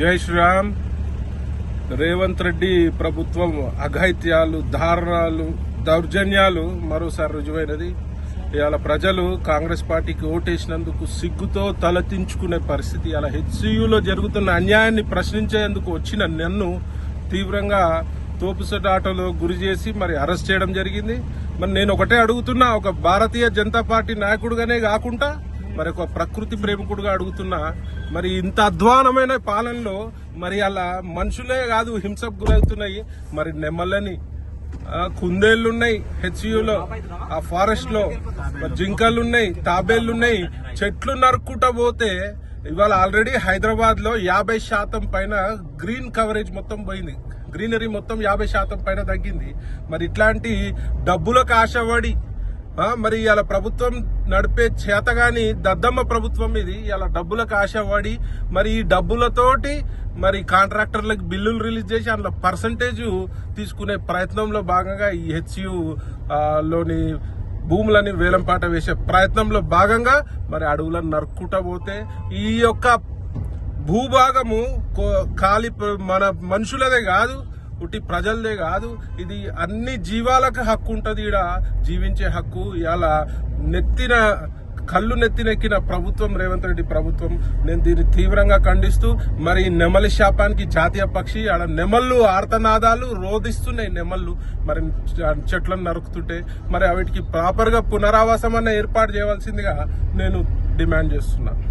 జై శ్రీరామ్. రేవంత్ రెడ్డి ప్రభుత్వం అఘాయిత్యాలు, దారుణాలు, దౌర్జన్యాలు మరోసారి రుజువైనది. ఇవాళ ప్రజలు కాంగ్రెస్ పార్టీకి ఓటేసినందుకు సిగ్గుతో తలదించుకునే పరిస్థితి. అలా హెచ్సియులో జరుగుతున్న అన్యాయాన్ని ప్రశ్నించేందుకు వచ్చిన నన్ను తీవ్రంగా తోపుసట ఆటలో గురి చేసి మరి అరెస్ట్ చేయడం జరిగింది. మరి నేను ఒకటే అడుగుతున్నా, ఒక భారతీయ జనతా పార్టీ నాయకుడుగానే కాకుండా మరి ఒక ప్రకృతి ప్రేమికుడుగా అడుగుతున్నా, మరి ఇంత అధ్వానమైన పాలనలో మరి అలా మనుషులే కాదు హింసకు గురవుతున్నాయి. మరి నెమ్మలని కుందేళ్లున్నాయి హెచ్యులో, ఆ ఫారెస్ట్ లో జింకలున్నాయి, తాబేళ్లున్నాయి. చెట్లు నరుక్కుంటా పోతే ఇవాళ ఆల్రెడీ హైదరాబాద్ లో 50% పైన గ్రీన్ కవరేజ్ మొత్తం పోయింది. గ్రీనరీ మొత్తం 50% పైన తగ్గింది. మరి ఇట్లాంటి డబ్బులకు ఆశపడి మరి ఇలా ప్రభుత్వం నడిపే చేతగాని దద్దమ్మ ప్రభుత్వం ఇది. ఇలా డబ్బులకు ఆశపడి మరి ఈ డబ్బులతోటి మరి కాంట్రాక్టర్లకు బిల్లులు రిలీజ్ చేసి అందులో పర్సంటేజ్ తీసుకునే ప్రయత్నంలో భాగంగా ఈ హెచ్యు లోని భూములని వేలంపాట వేసే ప్రయత్నంలో భాగంగా మరి అడవులను నరుక్కుంటా పోతే ఈ యొక్క భూభాగము ఖాళీ మన మనుషులదే కాదు, ఉట్టి ప్రజలదే కాదు, ఇది అన్ని జీవాలకు హక్కు ఉంటది. ఈడ జీవించే హక్కు. ఇలా కళ్ళు నెత్తినెక్కిన ప్రభుత్వం రేవంత్ రెడ్డి ప్రభుత్వం. నేను దీన్ని తీవ్రంగా ఖండిస్తూ మరి నెమలి శాపానికి జాతీయ పక్షి ఆడ నెమళ్ళు ఆర్తనాదాలు రోధిస్తున్నాయి. నెమళ్ళు మరి చెట్లను నరుకుతుంటే మరి వాటికి ప్రాపర్ గా పునరావాసం అన్న ఏర్పాటు చేయవలసిందిగా నేను డిమాండ్ చేస్తున్నా.